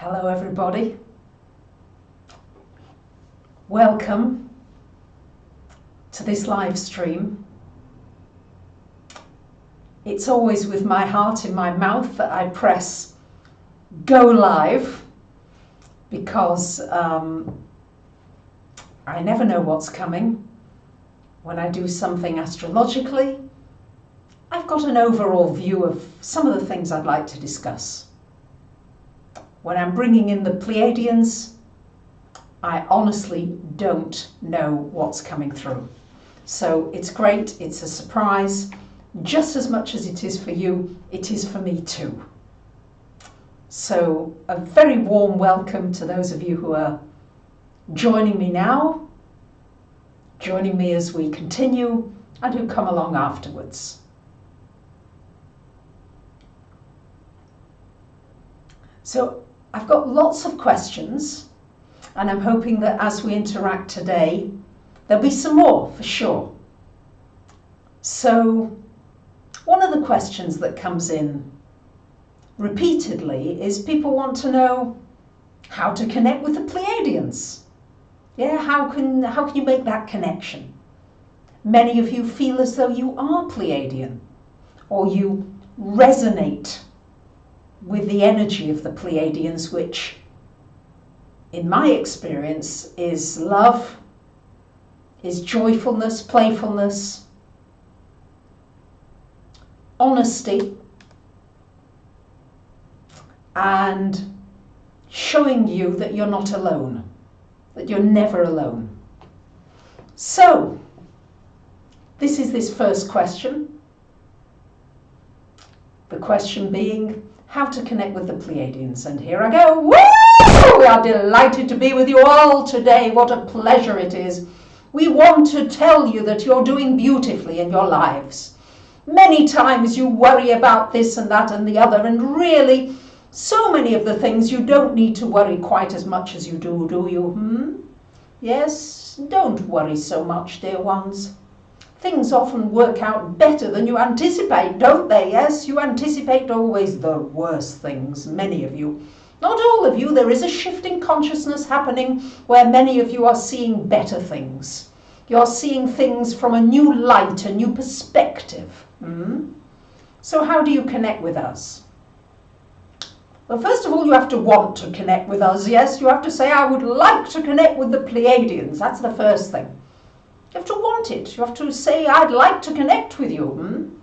Hello everybody, welcome to this live stream. It's always with my heart in my mouth that I press go live because I never know what's coming. When I do something astrologically, I've got an overall view of some of the things I'd like to discuss. When I'm bringing in the Pleiadians, I honestly don't know what's coming through. So it's great, it's a surprise. Just as much as it is for you, it is for me too. So a very warm welcome to those of you who are joining me now, joining me as we continue, and who come along afterwards. So I've got lots of questions, and I'm hoping that as we interact today, there'll be some more for sure. So one of the questions that comes in repeatedly is people want to know how to connect with the Pleiadians. Yeah, how can you make that connection? Many of you feel as though you are Pleiadian, or you resonate with the energy of the Pleiadians, which in my experience is love, is joyfulness, playfulness, honesty, and showing you that you're not alone, that you're never alone. So this is this first question. The question being, how to connect with the Pleiadians. And here I go. Woo! We are delighted to be with you all today. What a pleasure it is. We want to tell you that you're doing beautifully in your lives. Many times you worry about this and that and the other, and really so many of the things you don't need to worry quite as much as you do you? Yes, don't worry so much, dear ones. Things often work out better than you anticipate, don't they? Yes, you anticipate always the worst things, many of you. Not all of you, there is a shift in consciousness happening where many of you are seeing better things. You're seeing things from a new light, a new perspective. So how do you connect with us? Well, first of all, you have to want to connect with us, yes? You have to say, I would like to connect with the Pleiadians. That's the first thing. You have to want it. You have to say, I'd like to connect with you.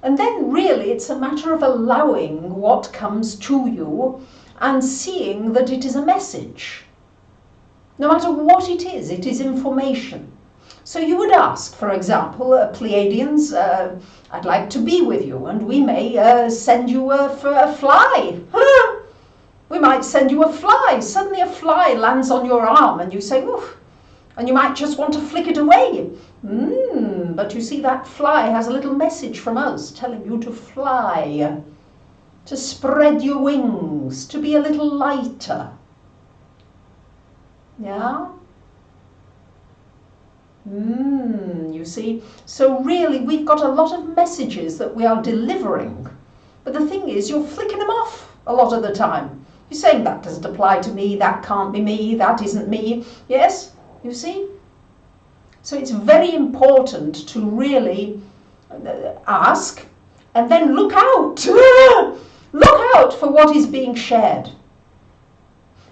And then really it's a matter of allowing what comes to you and seeing that it is a message. No matter what it is information. So you would ask, for example, Pleiadians, I'd like to be with you, and we may send you a fly. We might send you a fly. Suddenly a fly lands on your arm and you say, oof. And you might just want to flick it away. But you see, that fly has a little message from us telling you to fly, to spread your wings, to be a little lighter. Yeah? You see? So really, we've got a lot of messages that we are delivering. But the thing is, you're flicking them off a lot of the time. You're saying, that doesn't apply to me, that can't be me, that isn't me. Yes? You see? So it's very important to really ask and then look out. Look out for what is being shared.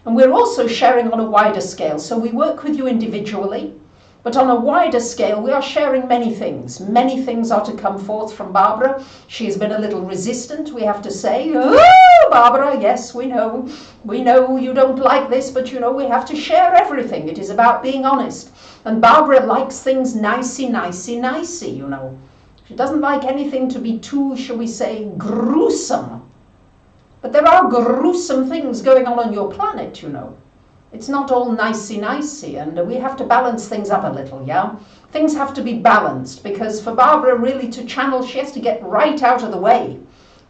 And we're also sharing on a wider scale. So we work with you individually, but on a wider scale we are sharing many things. Many things are to come forth from Barbara. She has been a little resistant, we have to say. Oh, Barbara, yes, we know. We know you don't like this, but you know we have to share everything. It is about being honest. And Barbara likes things nicey, you know. She doesn't like anything to be too, shall we say, gruesome. But there are gruesome things going on your planet, you know. It's not all nicey, and we have to balance things up a little, yeah? Things have to be balanced, because for Barbara really to channel, she has to get right out of the way.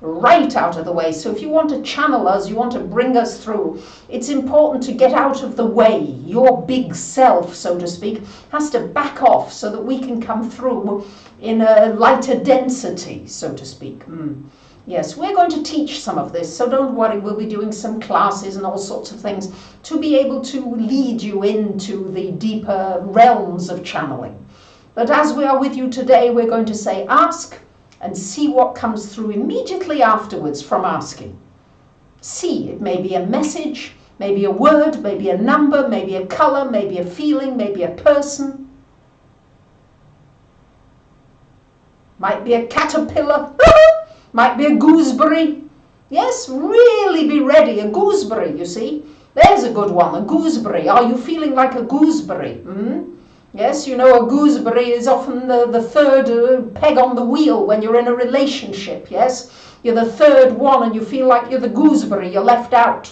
Right out of the way. So if you want to channel us, you want to bring us through, it's important to get out of the way. Your big self, so to speak, has to back off so that we can come through in a lighter density, so to speak. Yes, we're going to teach some of this, so don't worry, we'll be doing some classes and all sorts of things to be able to lead you into the deeper realms of channeling. But as we are with you today, we're going to say ask and see what comes through immediately afterwards from asking. See, it may be a message, maybe a word, maybe a number, maybe a color, maybe a feeling, maybe a person. Might be a caterpillar, might be a gooseberry. Yes, really be ready, a gooseberry, you see. There's a good one, a gooseberry. Are you feeling like a gooseberry? Yes, you know, a gooseberry is often the third peg on the wheel when you're in a relationship, yes? You're the third one and you feel like you're the gooseberry, you're left out.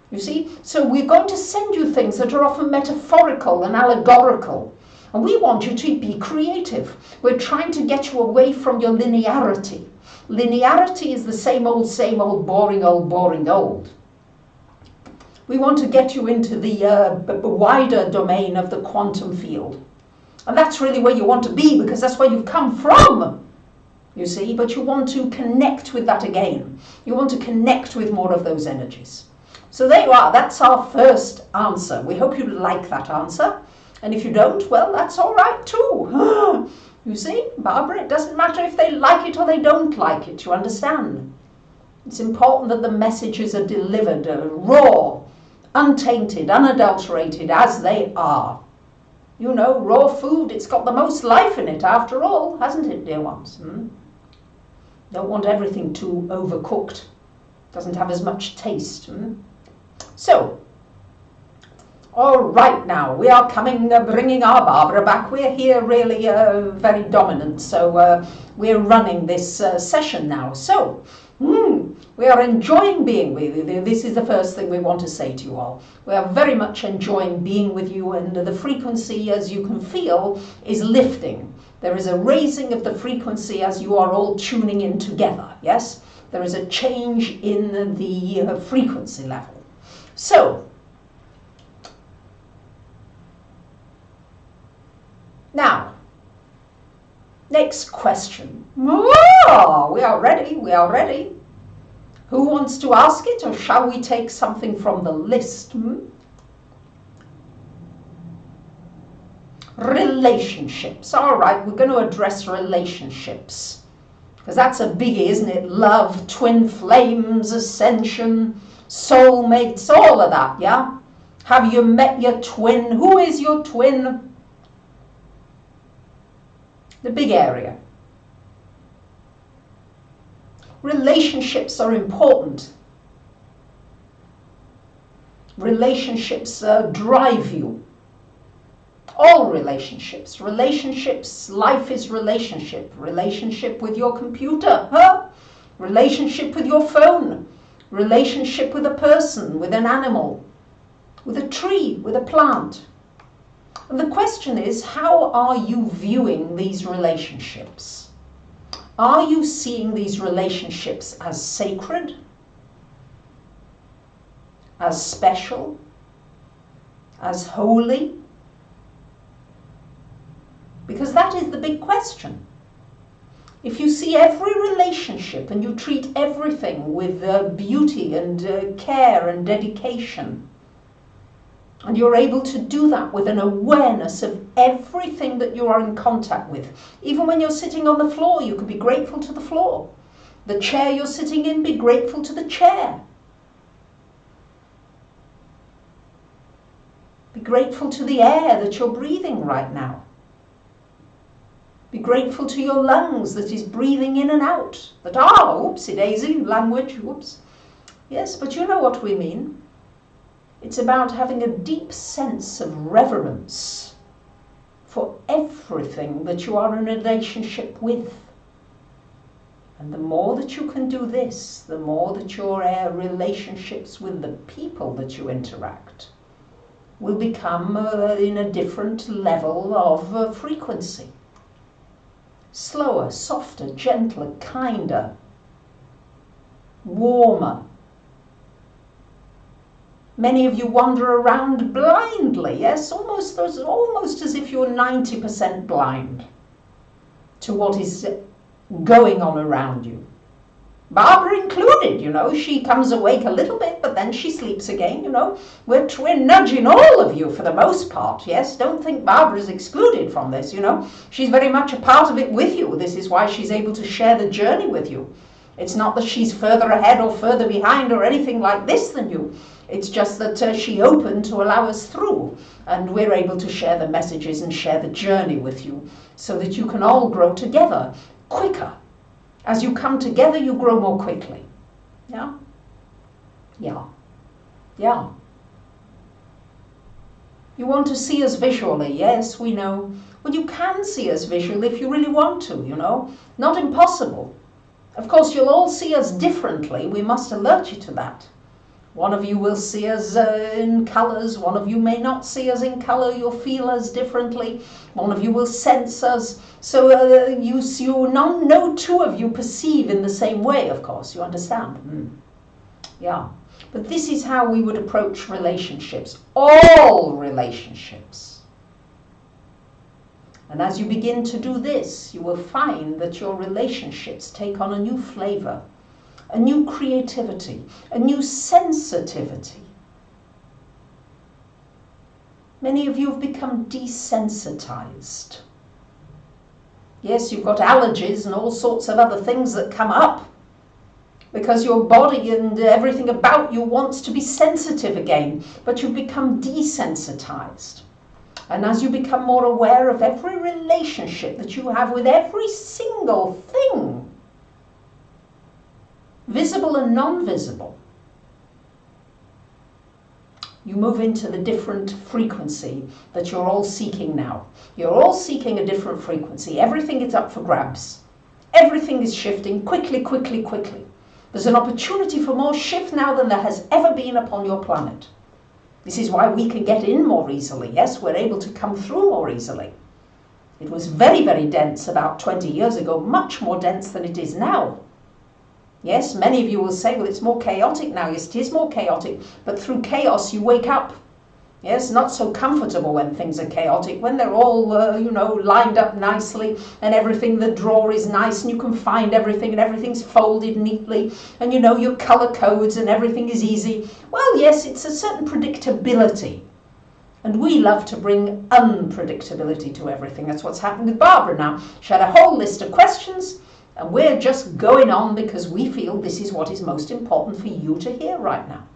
You see? So we're going to send you things that are often metaphorical and allegorical. And we want you to be creative. We're trying to get you away from your linearity. Linearity is the same old, boring old. We want to get you into the wider domain of the quantum field. And that's really where you want to be, because that's where you've come from, you see. But you want to connect with that again. You want to connect with more of those energies. So there you are. That's our first answer. We hope you like that answer. And if you don't, well, that's all right too. You see, Barbara, it doesn't matter if they like it or they don't like it, you understand? It's important that the messages are delivered raw, untainted, unadulterated, as they are. You know, raw food, it's got the most life in it after all, hasn't it, dear ones? Don't want everything too overcooked. Doesn't have as much taste. So, all right, now we are bringing our Barbara back. We're here really very dominant, so we're running this session now. So, we are enjoying being with you. This is the first thing we want to say to you all. We are very much enjoying being with you, and the frequency, as you can feel, is lifting. There is a raising of the frequency as you are all tuning in together, yes? There is a change in the frequency level. So, now, next question. Oh, we are ready. Who wants to ask it, or shall we take something from the list? Relationships. All right, we're going to address relationships. Because that's a biggie, isn't it? Love, twin flames, ascension, soulmates, all of that, yeah? Have you met your twin? Who is your twin? The big area. Relationships are important. Relationships drive you. All relationships. Relationships, life is relationship. Relationship with your computer. Relationship with your phone. Relationship with a person, with an animal, with a tree, with a plant. And the question is, how are you viewing these relationships? Are you seeing these relationships as sacred, as special, as holy? Because that is the big question. If you see every relationship and you treat everything with beauty and care and dedication, and you're able to do that with an awareness of everything that you are in contact with. Even when you're sitting on the floor, you could be grateful to the floor. The chair you're sitting in, be grateful to the chair. Be grateful to the air that you're breathing right now. Be grateful to your lungs that is breathing in and out. That, oopsie daisy, language, whoops. Yes, but you know what we mean. It's about having a deep sense of reverence for everything that you are in a relationship with. And the more that you can do this, the more that your relationships with the people that you interact will become in a different level of frequency. Slower, softer, gentler, kinder, warmer. Many of you wander around blindly, yes, almost as if you're 90% blind to what is going on around you. Barbara included, you know, she comes awake a little bit, but then she sleeps again, you know. We're nudging all of you for the most part, yes. Don't think Barbara's excluded from this, you know. She's very much a part of it with you. This is why she's able to share the journey with you. It's not that she's further ahead or further behind or anything like this than you. It's just that she opened to allow us through, and we're able to share the messages and share the journey with you so that you can all grow together quicker. As you come together, you grow more quickly. Yeah? Yeah. Yeah. You want to see us visually? Yes, we know. Well, you can see us visually if you really want to, you know. Not impossible. Of course, you'll all see us differently. We must alert you to that. One of you will see us in colours. One of you may not see us in colour. You'll feel us differently. One of you will sense us. So no two of you perceive in the same way, of course. You understand? Yeah. But this is how we would approach relationships. All relationships. And as you begin to do this, you will find that your relationships take on a new flavour, a new creativity, a new sensitivity. Many of you have become desensitized. Yes, you've got allergies and all sorts of other things that come up because your body and everything about you wants to be sensitive again, but you've become desensitized. And as you become more aware of every relationship that you have with every single thing, visible and non-visible, you move into the different frequency that you're all seeking now. You're all seeking a different frequency. Everything is up for grabs. Everything is shifting quickly, quickly, quickly. There's an opportunity for more shift now than there has ever been upon your planet. This is why we can get in more easily. Yes, we're able to come through more easily. It was very, very dense about 20 years ago, much more dense than it is now. Yes, many of you will say, well, it's more chaotic now. Yes, it is more chaotic, but through chaos you wake up. Yes, not so comfortable when things are chaotic, when they're all, lined up nicely and everything, the drawer is nice and you can find everything and everything's folded neatly and your color codes and everything is easy. Well, yes, it's a certain predictability. And we love to bring unpredictability to everything. That's what's happened with Barbara now. She had a whole list of questions and we're just going on because we feel this is what is most important for you to hear right now.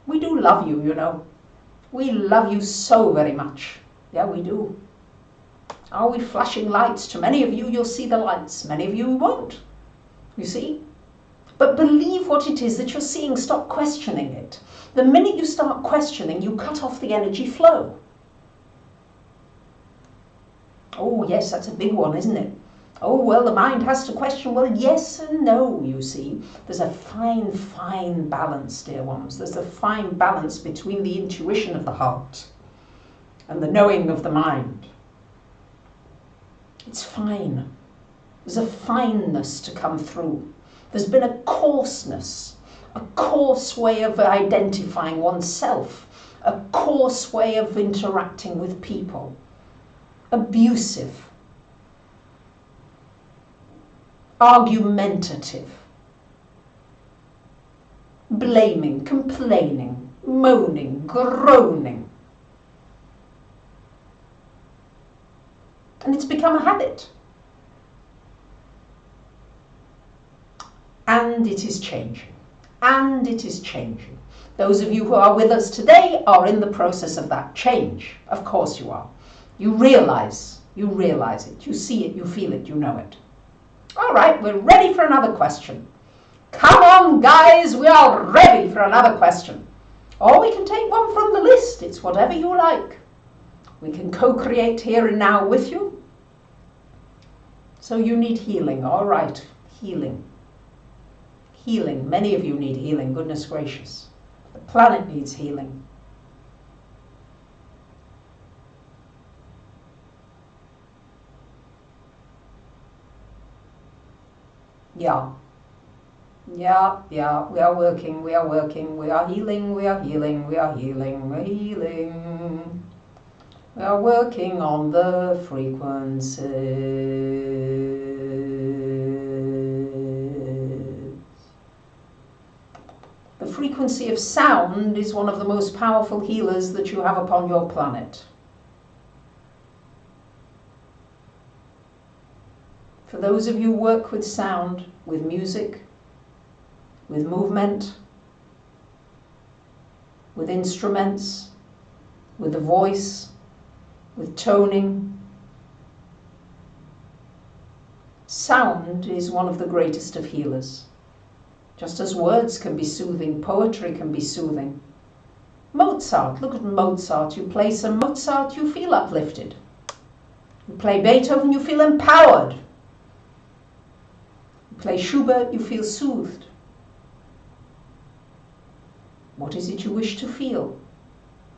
We do love you, We love you so very much. Yeah, we do. Are we flashing lights? To many of you, you'll see the lights. Many of you won't. You see? But believe what it is that you're seeing. Stop questioning it. The minute you start questioning, you cut off the energy flow. Oh, yes, that's a big one, isn't it? Oh, well, the mind has to question. Well, yes and no, you see. There's a fine, fine balance, dear ones. There's a fine balance between the intuition of the heart and the knowing of the mind. It's fine. There's a fineness to come through. There's been a coarseness, a coarse way of identifying oneself, a coarse way of interacting with people, abusive, argumentative, blaming, complaining, moaning, groaning. And it's become a habit. And it is changing. And it is changing. Those of you who are with us today are in the process of that change. Of course you are. You realize it. You see it, you feel it, you know it. All right, we're ready for another question. Come on, guys, we are ready for another question. Or we can take one from the list. It's whatever you like. We can co-create here and now with you. So you need healing. All right, healing. Healing. Many of you need healing, goodness gracious. The planet needs healing. Yeah, we are working, we are healing, we are healing. We are working on the frequencies. The frequency of sound is one of the most powerful healers that you have upon your planet. For those of you who work with sound, with music, with movement, with instruments, with the voice, with toning, sound is one of the greatest of healers. Just as words can be soothing, poetry can be soothing. Mozart, look at Mozart. You play some Mozart, you feel uplifted. You play Beethoven, you feel empowered. You play Schubert, you feel soothed. What is it you wish to feel?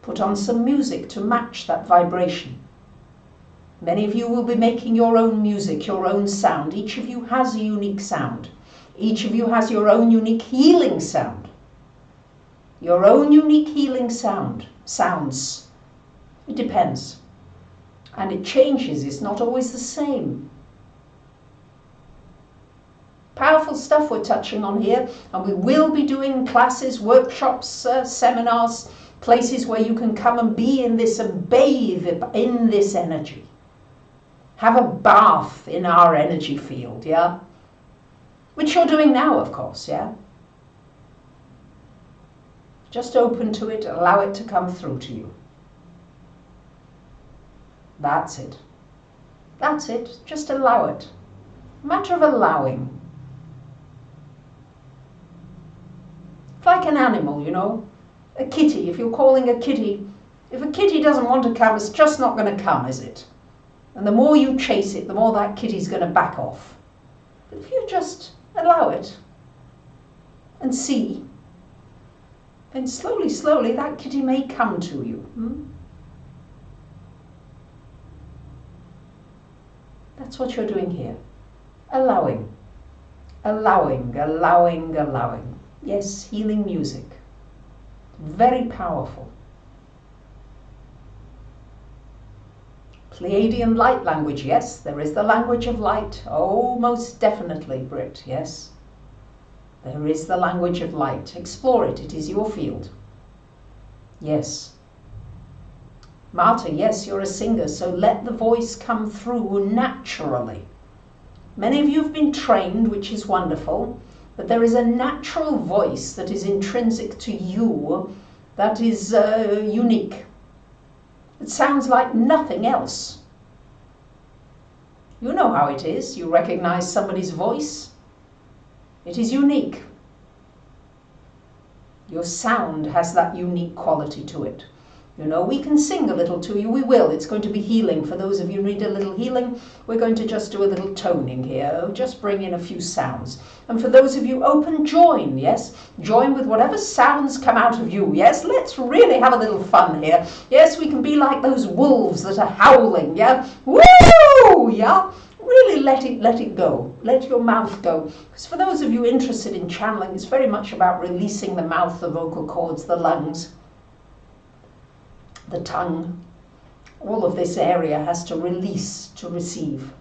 Put on some music to match that vibration. Many of you will be making your own music, your own sound. Each of you has a unique sound. Each of you has your own unique healing sound. Your own unique healing sounds. It depends. And it changes. It's not always the same. Powerful stuff we're touching on here. And we will be doing classes, workshops, seminars, places where you can come and be in this and bathe in this energy. Have a bath in our energy field, yeah? Which you're doing now, of course, yeah? Just open to it, allow it to come through to you. That's it. That's it. Just allow it. A matter of allowing. It's like an animal, you know? A kitty. If you're calling a kitty, if a kitty doesn't want to come, it's just not going to come, is it? And the more you chase it, the more that kitty's going to back off. But if you just allow it and see, then slowly, slowly that kitty may come to you. That's what you're doing here. Allowing. Allowing, allowing, allowing. Yes, healing music. Very powerful. Pleiadian light language, yes, there is the language of light. Oh, most definitely, Brit, yes. There is the language of light. Explore it, it is your field. Yes. Marta, yes, you're a singer, so let the voice come through naturally. Many of you have been trained, which is wonderful, but there is a natural voice that is intrinsic to you that is unique. It sounds like nothing else. You know how it is. You recognize somebody's voice. It is unique. Your sound has that unique quality to it. You know, we can sing a little to you. We will. It's going to be healing. For those of you who need a little healing, we're going to just do a little toning here. Just bring in a few sounds. And for those of you open, join, yes? Join with whatever sounds come out of you, yes? Let's really have a little fun here. Yes, we can be like those wolves that are howling, yeah? Woo! Yeah? Really let it go. Let your mouth go. Because for those of you interested in channeling, it's very much about releasing the mouth, the vocal cords, the lungs, the tongue. All of this area has to release, to receive.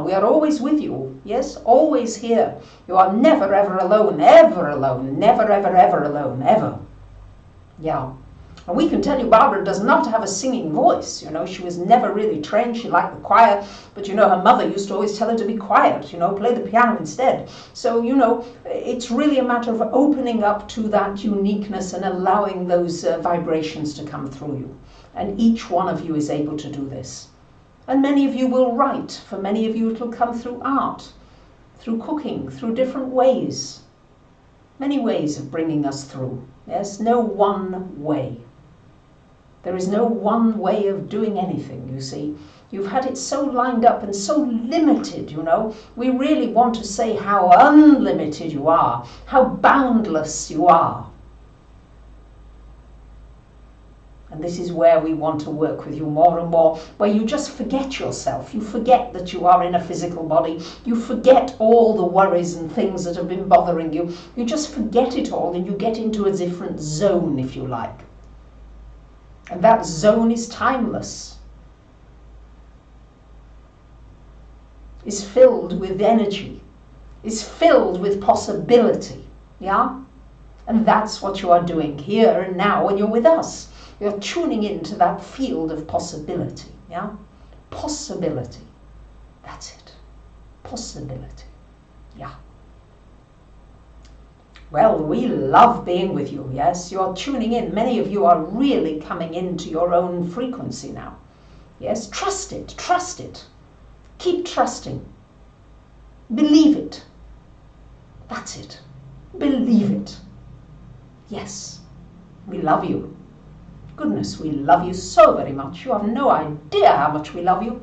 We are always with you, yes, always here. You are never ever alone, never alone, never ever ever alone, ever. Yeah. And we can tell you Barbara does not have a singing voice. You know, she was never really trained. She liked the choir, but you know, her mother used to always tell her to be quiet, you know, play the piano instead. So, you know, it's really a matter of opening up to that uniqueness and allowing those vibrations to come through you. And each one of you is able to do this. And many of you will write. For many of you, it will come through art, through cooking, through different ways. Many ways of bringing us through. Yes, no one way. There is no one way of doing anything, you see. You've had it so lined up and so limited, you know. We really want to say how unlimited you are, how boundless you are. And this is where we want to work with you more and more, where you just forget yourself. You forget that you are in a physical body. You forget all the worries and things that have been bothering you. You just forget it all and you get into a different zone, if you like. And that zone is timeless, is filled with energy, is filled with possibility, yeah? And that's what you are doing here and now when you're with us. You're tuning into that field of possibility, yeah? Possibility, that's it, possibility, yeah. Well, we love being with you, yes? You're tuning in. Many of you are really coming into your own frequency now. Yes, trust it, trust it. Keep trusting. Believe it. That's it. Believe it. Yes, we love you. Goodness, we love you so very much. You have no idea how much we love you.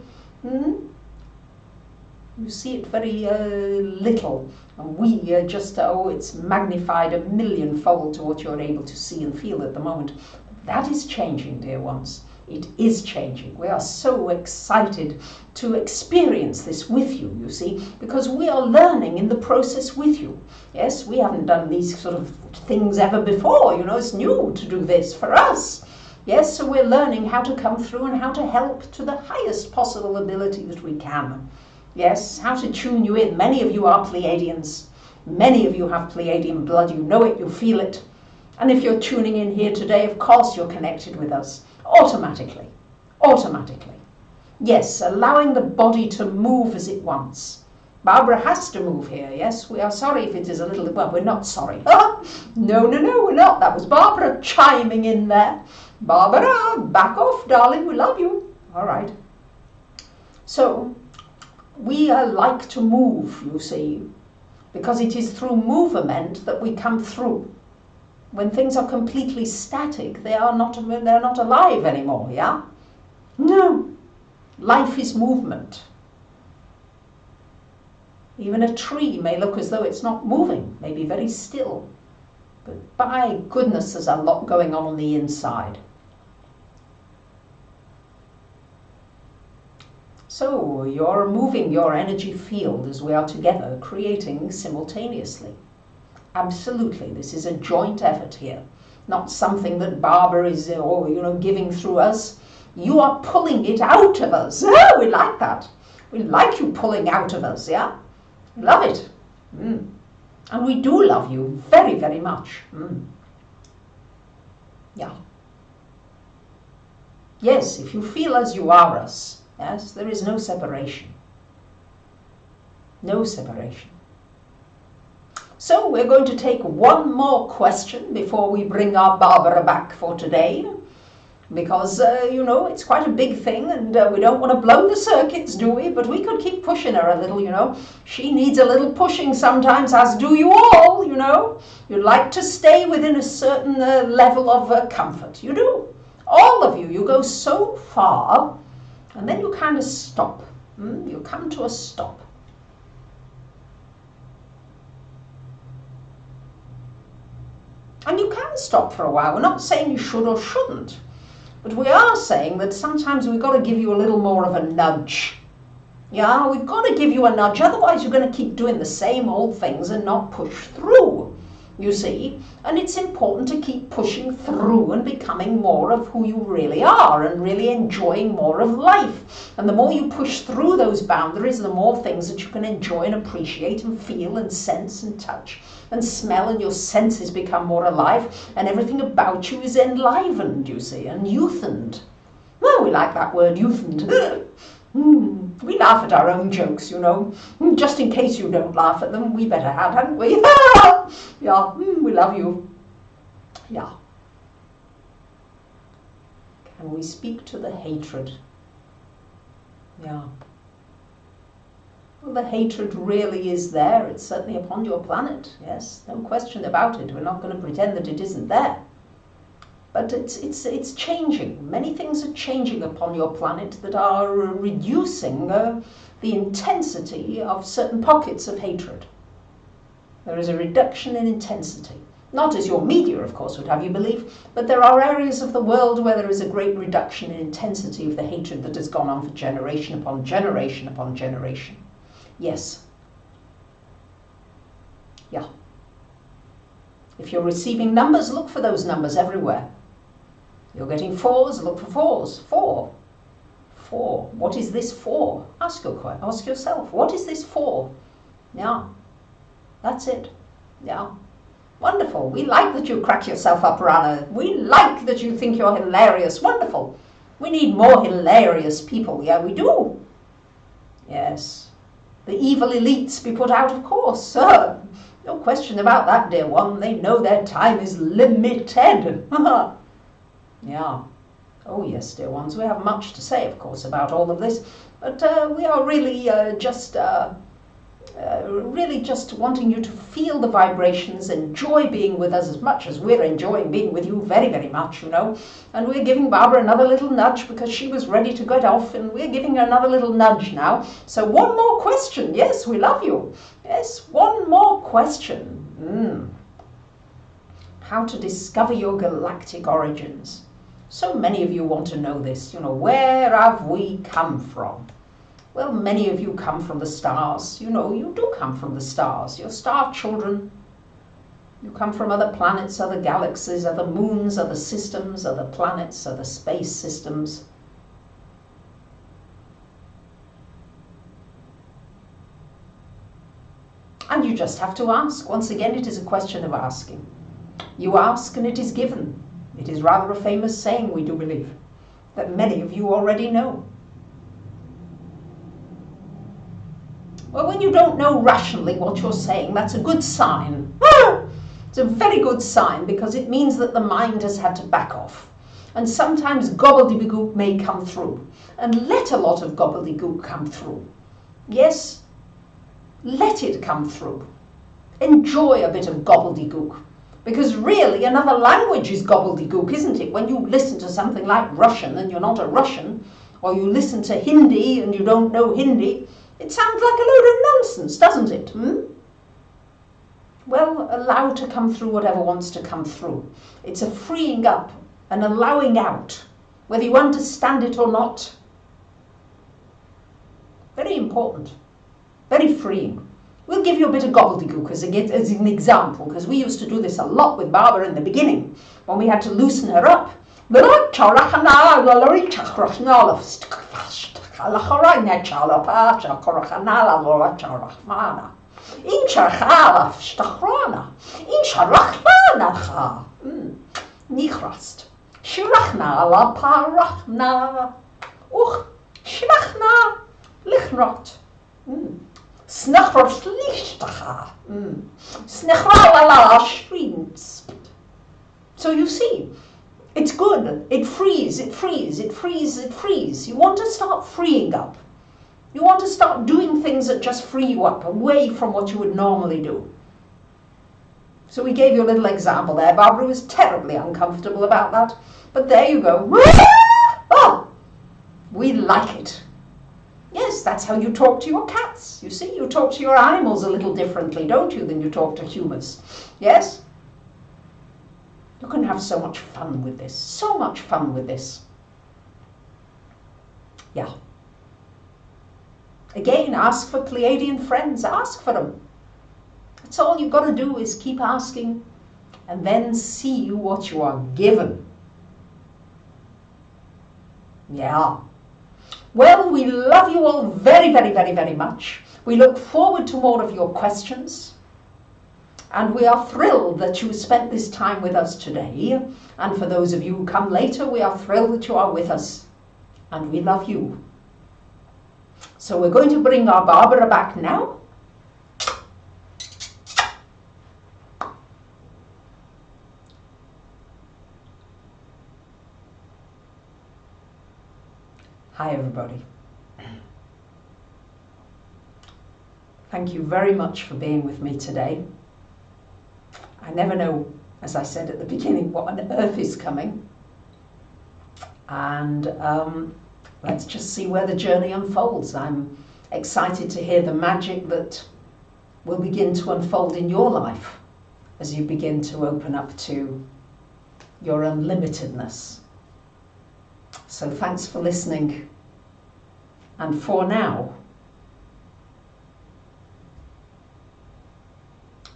You see it very little, and we just, it's magnified 1,000,000-fold to what you're able to see and feel at the moment. That is changing, dear ones. It is changing. We are so excited to experience this with you, you see, because we are learning in the process with you. Yes, we haven't done these sort of things ever before, you know, it's new to do this for us. Yes, so we're learning how to come through and how to help to the highest possible ability that we can. Yes, how to tune you in. Many of you are Pleiadians. Many of you have Pleiadian blood. You know it, you feel it. And if you're tuning in here today, of course you're connected with us. Automatically. Automatically. Yes, allowing the body to move as it wants. Barbara has to move here, yes? We are sorry if it is a little... Well, we're not sorry. No, we're not. That was Barbara chiming in there. Barbara, back off, darling. We love you. All right. So... we like to move, you see, because it is through movement that we come through. When things are completely static, they're not alive anymore, yeah? No. Life is movement. Even a tree may look as though it's not moving, may be very still. But by goodness, there's a lot going on the inside. So you're moving your energy field as we are together, creating simultaneously. Absolutely, this is a joint effort here, not something that Barbara is, giving through us. You are pulling it out of us. Oh, we like that. We like you pulling out of us, yeah? We love it. And we do love you very, very much. Yeah. Yes, if you feel as you are us, yes, there is no separation. No separation. So we're going to take one more question before we bring our Barbara back for today. Because, it's quite a big thing and we don't want to blow the circuits, do we? But we could keep pushing her a little, She needs a little pushing sometimes, as do you all, You like to stay within a certain level of comfort. You do. All of you. You go so far and then you kind of stop. You come to a stop. And you can stop for a while. We're not saying you should or shouldn't. But we are saying that sometimes we've got to give you a little more of a nudge. Yeah, we've got to give you a nudge. Otherwise, you're going to keep doing the same old things and not push through. you see, and it's important to keep pushing through and becoming more of who you really are and really enjoying more of life. And the more you push through those boundaries, the more things that you can enjoy and appreciate and feel and sense and touch and smell, and your senses become more alive, and everything about you is enlivened, you see, and youthened. Well, we like that word, youthened. We laugh at our own jokes, you know. Just in case you don't laugh at them, we better had, hadn't we? Yeah, we love you. Yeah. Can we speak to the hatred? Yeah. Well, the hatred really is there. It's certainly upon your planet. Yes, no question about it. We're not going to pretend that it isn't there. But it's changing. Many things are changing upon your planet that are reducing the intensity of certain pockets of hatred. There is a reduction in intensity. Not as your media, of course, would have you believe, but there are areas of the world where there is a great reduction in intensity of the hatred that has gone on for generation upon generation upon generation. Yes. Yeah. If you're receiving numbers, look for those numbers everywhere. You're getting 4s, look for 4s. 4. 4. What is this for? Ask yourself, what is this for? Yeah. That's it. Yeah. Wonderful. We like that you crack yourself up, Rana. We like that you think you're hilarious. Wonderful. We need more hilarious people. Yeah, we do. Yes. The evil elites be put out, of course. No question about that, dear one. They know their time is limited. Yeah. Oh, yes, dear ones. We have much to say, of course, about all of this. But we are really just wanting you to feel the vibrations, enjoy being with us as much as we're enjoying being with you very, very much, you know. And we're giving Barbara another little nudge because she was ready to get off, and we're giving her another little nudge now. So one more question. Yes, we love you. Yes, one more question. How to discover your galactic origins. So many of you want to know this. You know, where have we come from? Well, many of you come from the stars. You know, you do come from the stars. You're star children. You come from other planets, other galaxies, other moons, other systems, other planets, other space systems. And you just have to ask. Once again, it is a question of asking. You ask and it is given. It is rather a famous saying, we do believe, that many of you already know. Well, when you don't know rationally what you're saying, that's a good sign. It's a very good sign, because it means that the mind has had to back off. And sometimes gobbledygook may come through. And let a lot of gobbledygook come through. Yes, let it come through. Enjoy a bit of gobbledygook. Because really, another language is gobbledygook, isn't it? When you listen to something like Russian and you're not a Russian, or you listen to Hindi and you don't know Hindi, it sounds like a load of nonsense, doesn't it? Well, allow to come through whatever wants to come through. It's a freeing up, an allowing out, whether you understand it or not. Very important, very freeing. We'll give you a bit of gobbledygook as an example, because we used to do this a lot with Barbara in the beginning, when we had to loosen her up. So you see, it's good. It frees, it frees, it frees, it frees. You want to start freeing up. You want to start doing things that just free you up, away from what you would normally do. So we gave you a little example there. Barbara was terribly uncomfortable about that. But there you go. Oh, we like it. Yes, that's how you talk to your cats. You see, you talk to your animals a little differently, don't you, than you talk to humans. Yes? You can have so much fun with this. So much fun with this. Yeah. Again, ask for Pleiadian friends. Ask for them. That's all you've got to do, is keep asking and then see what you are given. Yeah. Well, we love you all very, very, very, very much. We look forward to more of your questions. And we are thrilled that you spent this time with us today. And for those of you who come later, we are thrilled that you are with us. And we love you. So we're going to bring our Barbara back now. Hi, everybody. Thank you very much for being with me today. I never know, as I said at the beginning, what on earth is coming. And let's just see where the journey unfolds. I'm excited to hear the magic that will begin to unfold in your life as you begin to open up to your unlimitedness. So thanks for listening. And for now,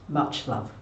much love.